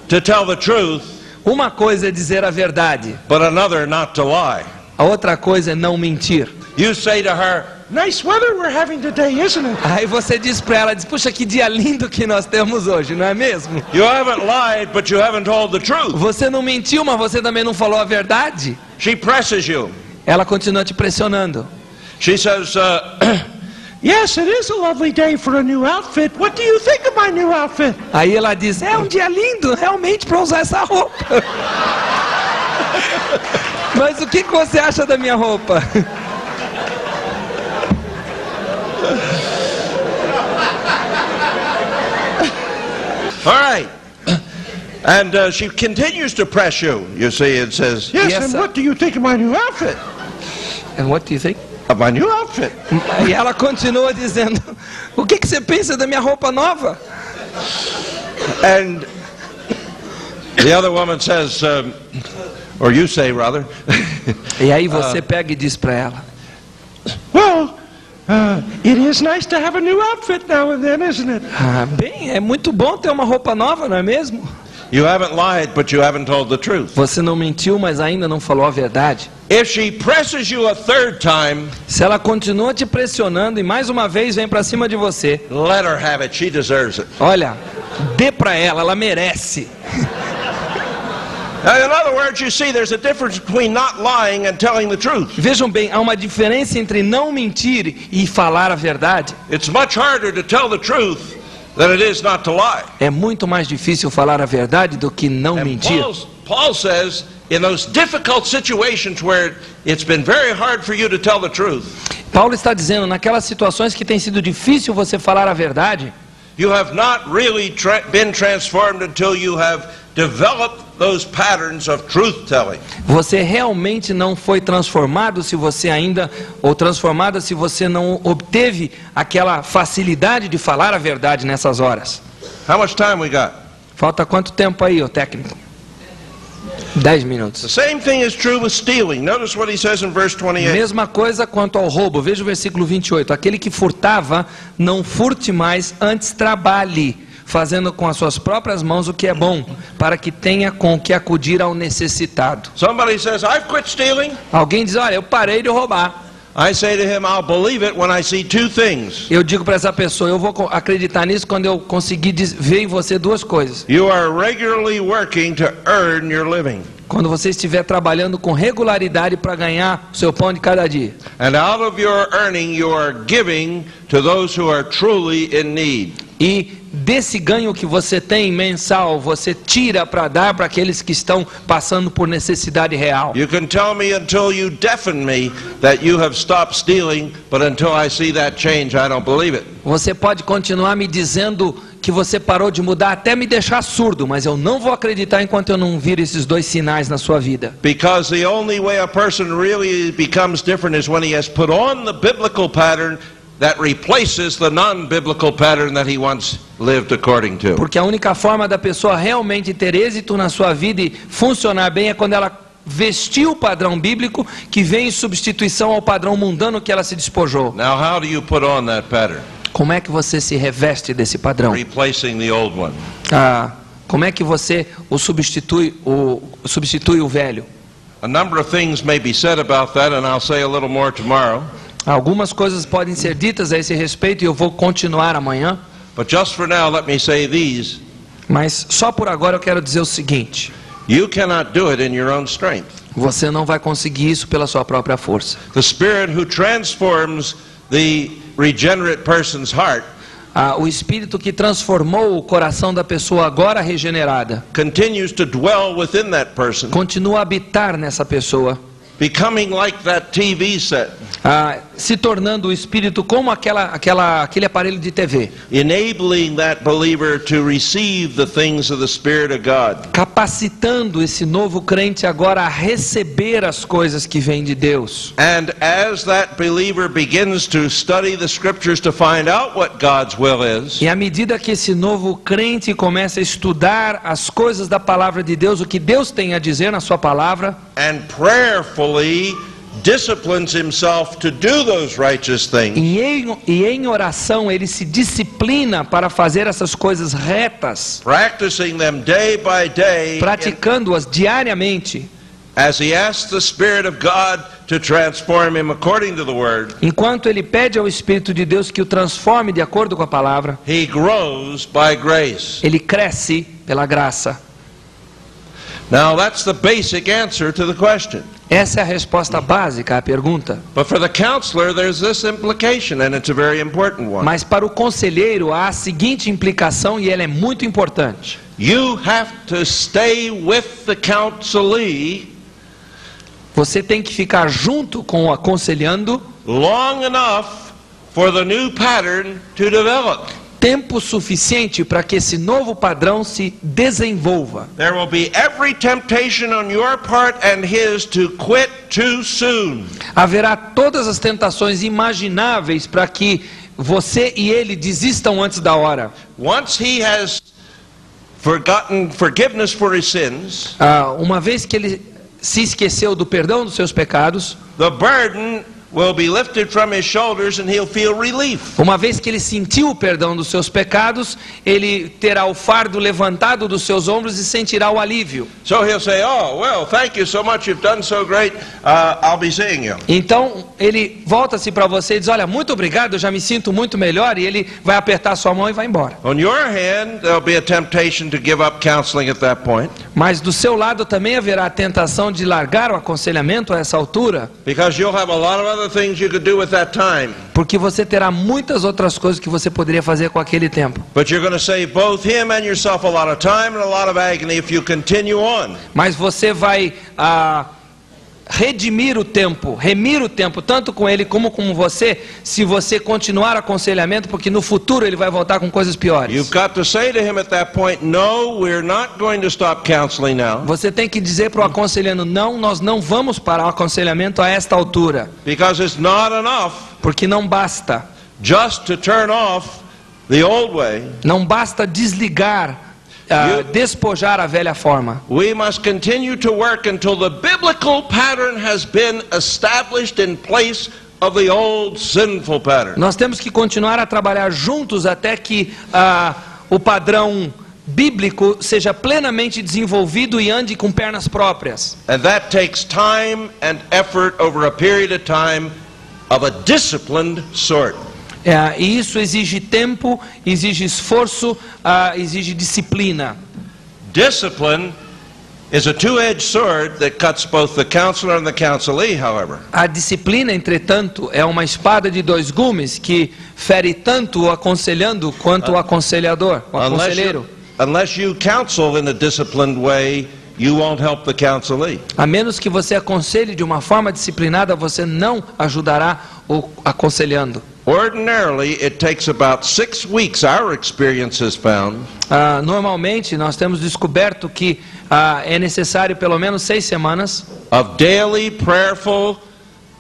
to tell the truth, Uma coisa é dizer a verdade, but another not to lie. a outra coisa é não mentir. You say to her, nice weather we're having today, isn't it? Aí você diz para ela, puxa, que dia lindo que nós temos hoje, não é mesmo? You haven't lied, but you haven't told the truth. Você não mentiu, mas você também não falou a verdade. She presses you. Ela continua te pressionando. She says, yes, it is a lovely day for a new outfit. What do you think of my new outfit? Aí ela diz, é um dia lindo realmente para usar essa roupa. Mas o que você acha da minha roupa? All right. And she continues to press you, you see, and says, yes, Yes, and sir. what do you think of my new outfit? And what do you think? Of my new outfit. E ela continua dizendo, o que você pensa da minha roupa nova? And the other woman says, or you say rather, E aí você pega e diz para ela, well, it is nice to have a new outfit now and then, isn't it? bem, é muito bom ter uma roupa nova, não é mesmo? You haven't lied, but you haven't told the truth. Você não mentiu, mas ainda não falou a verdade. If she presses you a third time, Se ela continua te pressionando e mais uma vez vem para cima de você, let her have it. She deserves it. olha, dê para ela merece. Now, in other words, you see, there's a difference between not lying and telling the truth. Vejam bem, há uma diferença entre não mentir e falar a verdade. It's much harder to tell the truth than it is not to lie. É muito mais difícil falar a verdade do que não And mentir. Paul says, in those difficult situations where it's been very hard for you to tell the truth, Paulo está dizendo, naquelas situações que tem sido difícil você falar a verdade, you have not really been transformed until you have developed those patterns of truth-telling. você realmente não foi transformado se você ainda, ou transformada se você não obteve aquela facilidade de falar a verdade nessas horas. How much time we got? Falta quanto tempo aí, ô técnico? 10 minutos. The same thing is true with stealing. Notice what he says in verse 28. Mesma coisa quanto ao roubo. Veja o versículo 28. Aquele que furtava, não furte mais, antes trabalhe, fazendo com as suas próprias mãos o que é bom, para que tenha com o que acudir ao necessitado. Somebody says, I've quit stealing. Alguém diz, olha, eu parei de roubar. I say to him, I'll believe it when I see two things. Eu digo para essa pessoa, eu vou acreditar nisso quando eu conseguir ver em você duas coisas. You are regularly working to earn your living. Quando você estiver trabalhando com regularidade para ganhar o seu pão de cada dia. And out of your earning, you are giving to those who are truly in need. E desse ganho que você tem mensal, você tira para dar para aqueles que estão passando por necessidade real. You can tell me until you deafen me that you have stopped stealing, but until I see that change, I don't believe it. Você pode continuar me dizendo que você parou de mudar até me deixar surdo, mas eu não vou acreditar enquanto eu não vir esses dois sinais na sua vida. Because the only way a person really becomes different is when he has put on the biblical pattern that replaces the non-biblical pattern that he once lived according to. Porque a única forma da pessoa realmente ter êxito na sua vida e funcionar bem é quando ela vestiu o padrão bíblico que vem em substituição ao padrão mundano que ela se despojou. Now, how do you put on that pattern? Como é que você se reveste desse padrão? Replacing the old one. Como é que você substitui o velho? A number of things may be said about that, and I'll say a little more tomorrow. Algumas coisas podem ser ditas a esse respeito e eu vou continuar amanhã. But just for now, let me say these. Mas só por agora eu quero dizer o seguinte. You cannot do it in your own strength. Você não vai conseguir isso pela sua própria força. The Spirit who transforms the regenerate person's heart O Espírito que transformou o coração da pessoa agora regenerada continues to dwell within that person. continua a habitar nessa pessoa. becoming like that TV set, se tornando o espírito como aquele aparelho de TV, enabling that believer to receive the things of the Spirit of God. capacitando esse novo crente agora a receber as coisas que vêm de Deus. And as that believer begins to study the Scriptures to find out what God's will is, E à medida que esse novo crente começa a estudar as coisas da palavra de Deus, o que Deus tem a dizer na sua palavra, and prayerfully disciplines himself to do those righteous things, e em oração ele se disciplina para fazer essas coisas retas, practicing them day by day, praticando-as diariamente, as he asks the Spirit of God to transform him according to the Word, enquanto ele pede ao Espírito de Deus que o transforme de acordo com a palavra, he grows by grace. ele cresce pela graça. Now that's the basic answer to the question. Essa é a resposta básica à pergunta. But for the counselor, there's this implication, and it's a very important one. Mas para o conselheiro há a seguinte implicação, e ela é muito importante. You have to stay with the counselee Você tem que ficar junto com o aconselhando long enough for the new pattern to develop. tempo suficiente para que esse novo padrão se desenvolva. There will be every temptation on your part and his to quit too soon. Haverá todas as tentações imagináveis para que você e ele desistam antes da hora. Once he has forgotten forgiveness for his sins, Uma vez que ele se esqueceu do perdão dos seus pecados, the burden will be lifted from his shoulders and he'll feel relief. uma vez que ele sentiu o perdão dos seus pecados, ele terá o fardo levantado dos seus ombros e sentirá o alívio. So he'll say, "Oh, well, thank you so much. You've done so great. I'll be seeing you." Então ele volta-se para você e diz: olha, muito obrigado, eu já me sinto muito melhor, e ele vai apertar sua mão e vai embora. On your hand, there'll be a temptation to give up counseling at that point, Mas do seu lado também haverá a tentação de largar o aconselhamento a essa altura, because you'll have a lot of other things you could do at that time. porque você terá muitas outras coisas que você poderia fazer com aquele tempo. But you're going to save both him and yourself a lot of time and a lot of agony if you continue on. Mas você vai remir o tempo, tanto com ele como com você, se você continuar o aconselhamento, porque no futuro ele vai voltar com coisas piores. You've got to say to him at that point, "No, we're not going to stop counseling now, Você tem que dizer para o aconselhando: não, nós não vamos parar o aconselhamento a esta altura, because it's not enough porque não basta. just to turn off the old way. Não basta desligar, despojar a velha forma. We must continue to work until the biblical pattern has been established in place of the old sinful pattern." Nós temos que continuar a trabalhar juntos até que o padrão bíblico seja plenamente desenvolvido e ande com pernas próprias. And that takes time and effort over a period of time of a disciplined sort. E isso exige tempo, exige esforço, exige disciplina. Discipline is a two-edged sword that cuts both the counselor and the counselee, however. A disciplina, entretanto, é uma espada de dois gumes que fere tanto o aconselhando quanto o aconselhador, o aconselheiro. Unless you counsel in a disciplined way, you won't help the counselee. A menos que você aconselhe de uma forma disciplinada, você não ajudará o aconselhando. Ordinarily, it takes about 6 weeks, our experience has found, Normalmente, nós temos descoberto que é necessário pelo menos 6 semanas of daily prayerful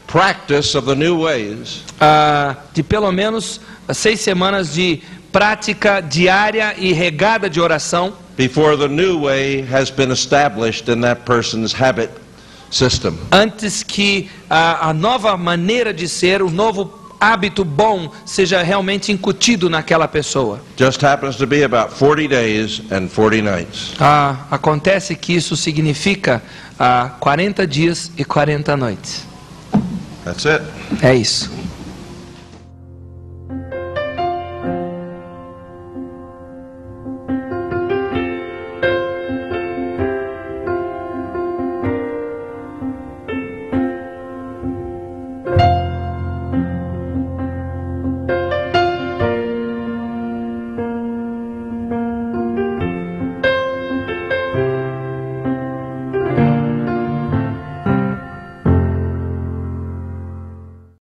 practice of the new ways, de pelo menos 6 semanas de prática diária e regada de oração, before the new way has been established in that person's habit system. antes que a nova maneira de ser, o novo hábito bom seja realmente incutido naquela pessoa. Just happens to be about 40 days and 40 nights. Acontece que isso significa 40 dias e 40 noites. That's it. É isso.